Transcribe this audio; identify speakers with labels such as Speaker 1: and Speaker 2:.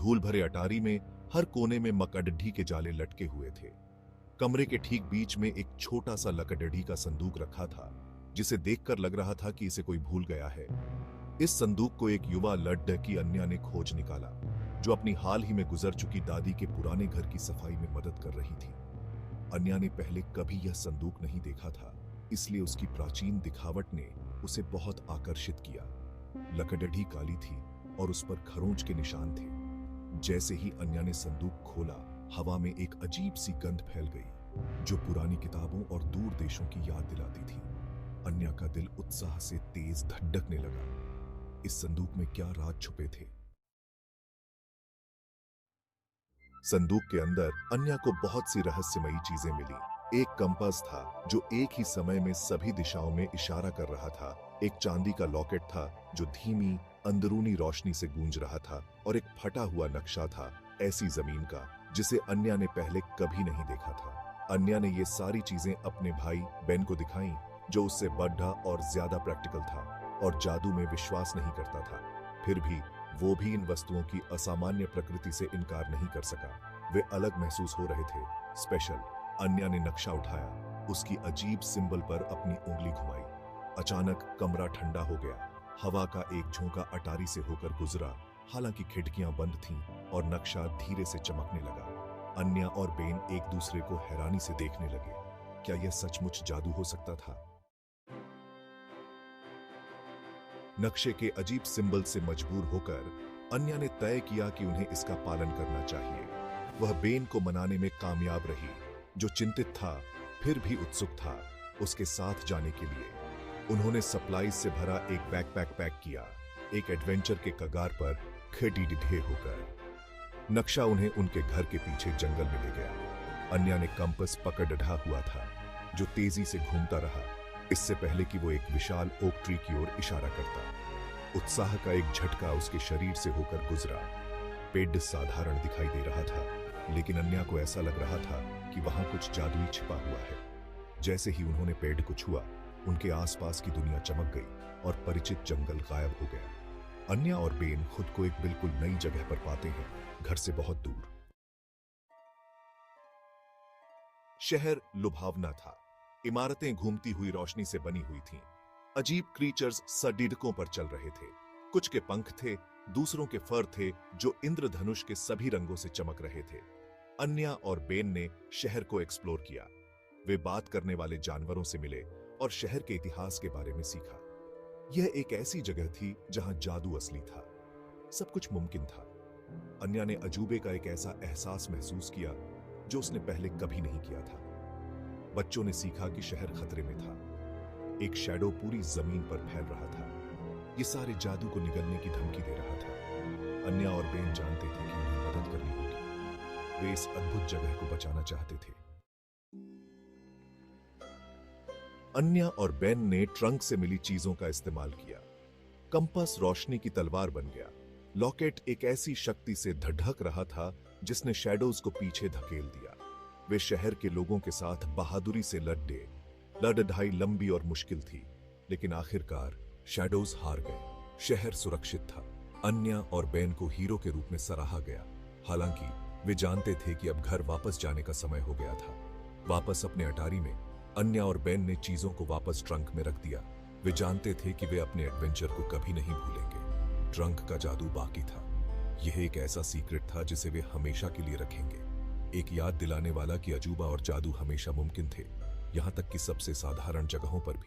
Speaker 1: धूल भरे अटारी में हर कोने में मकड़ढी के जाले लटके हुए थे। कमरे के ठीक बीच में एक छोटा सा लकड़ढी का संदूक रखा था, जिसे देखकर लग रहा था कि इसे कोई भूल गया है। इस संदूक को एक युवा लड़की अन्या ने खोज निकाला, जो अपनी हाल ही में गुजर चुकी दादी के पुराने घर की सफाई में मदद कर रही थी। अन्या ने पहले कभी यह संदूक नहीं देखा था, इसलिए उसकी प्राचीन दिखावट ने उसे बहुत आकर्षित किया। लकड़ढी काली थी और उस पर खरोंच के निशान थे। जैसे ही अन्या ने संदूक खोला, हवा में एक अजीब सी गंध फैल गई, जो पुरानी किताबों और दूर देशों की याद दिलाती थी। अन्या का दिल उत्साह से तेज धड़कने लगा। इस संदूक में क्या राज छुपे थे? संदूक के अंदर अन्या को बहुत सी रहस्यमयी चीजें मिली। एक कंपास था जो एक ही समय में सभी दिशाओं में इशारा कर रहा था। एक चांदी का लॉकेट था जो धीमी अंदरूनी रोशनी से गूंज रहा था, और एक फटा हुआ नक्शा था ऐसी जमीन का जिसे अन्या ने पहले कभी नहीं देखा था। अन्या ने ये सारी चीजें अपने भाई बेन को दिखाई, जो उससे बड़ा और ज्यादा प्रैक्टिकल था और जादू में विश्वास नहीं करता था। फिर भी वो भी इन वस्तुओं की असामान्य प्रकृति से इनकार नहीं कर सका। वे अलग महसूस हो रहे थे, स्पेशल। अन्या ने नक्शा उठाया, उसकी अजीब सिंबल पर अपनी उंगली घुमाई। अचानक कमरा ठंडा हो गया। हवा का एक झोंका अटारी से होकर गुजरा, हालांकि खिड़कियां बंद थीं और नक्शा धीरे से चमकने लगा। अन्या और बेन एक दूसरे को हैरानी से देखने लगे। क्या यह सचमुच जादू हो सकता था? नक्शे के अजीब सिंबल से मजबूर होकर अन्या ने तय किया कि उन्हें इसका पालन करना चाहिए। वह बेन को मनाने में कामयाब रही, जो चिंतित था फिर भी उत्सुक था उसके साथ जाने के लिए। उन्होंने सप्लाईज से भरा एक बैकपैक पैक किया, एक एडवेंचर के कगार पर खड़े होकर। नक्शा उन्हें उनके घर के पीछे जंगल में ले गया। अन्या ने कंपास पकड़ ढा हुआ था, जो तेजी से घूमता रहा, इससे पहले कि वो एक विशाल ओक ट्री की ओर इशारा करता। उत्साह का एक झटका उसके शरीर से होकर गुजरा। पेड़ साधारण दिखाई दे रहा था, लेकिन अन्या को ऐसा लग रहा था कि वहां कुछ जादुई छिपा हुआ है। जैसे ही उन्होंने पेड़ को छुआ, उनके आसपास की दुनिया चमक गई और परिचित जंगल गायब हो गया। अन्या और बेन खुद को एक बिल्कुल नई जगह पर पाते हैं, घर से बहुत दूर। शहर लुभावना था। इमारतें घूमती हुई रोशनी से बनी हुई थीं। अजीब क्रीचर्स सड़कों पर चल रहे थे। कुछ के पंख थे, दूसरों के फर थे जो इंद्रधनुष के सभी रंगों से चमक रहे थे। अन्या और बेन ने शहर को एक्सप्लोर किया। वे बात करने वाले जानवरों से मिले और शहर के इतिहास के बारे में सीखा। यह एक ऐसी जगह थी जहां जादू असली था, सब कुछ मुमकिन था। अन्या ने अजूबे का एक ऐसा एहसास महसूस किया जो उसने पहले कभी नहीं किया था। बच्चों ने सीखा कि शहर खतरे में था। एक शैडो पूरी जमीन पर फैल रहा था। ये सारे जादू को निगलने की धमकी दे रहा था। अन्या और बेन जानते थे कि उन्हें मदद करनी होगी। वे इस अद्भुत जगह को बचाना चाहते थे। अन्या और बेन ने ट्रंक से मिली चीजों का इस्तेमाल किया। कंपास रोशनी की तलवार बन गया। लॉकेट एक ऐसी शक्ति से धड़क रहा था जिसने शैडोज को पीछे धकेल दिया। वे शहर के लोगों के साथ बहादुरी से लड़े। लड़ाई लंबी और मुश्किल थी, लेकिन आखिरकार शैडोज हार गए। शहर सुरक्षित था। अन्या और बेन को हीरो के रूप में सराहा गया, हालांकि वे जानते थे कि अब घर वापस जाने का समय हो गया था। वापस अपने अटारी में अन्या और बेन ने चीजों को वापस ट्रंक में रख दिया। वे जानते थे कि वे अपने एडवेंचर को कभी नहीं भूलेंगे। ट्रंक का जादू बाकी था। यह एक ऐसा सीक्रेट था जिसे वे हमेशा के लिए रखेंगे। एक याद दिलाने वाला कि अजूबा और जादू हमेशा मुमकिन थे, यहां तक कि सबसे साधारण जगहों पर भी।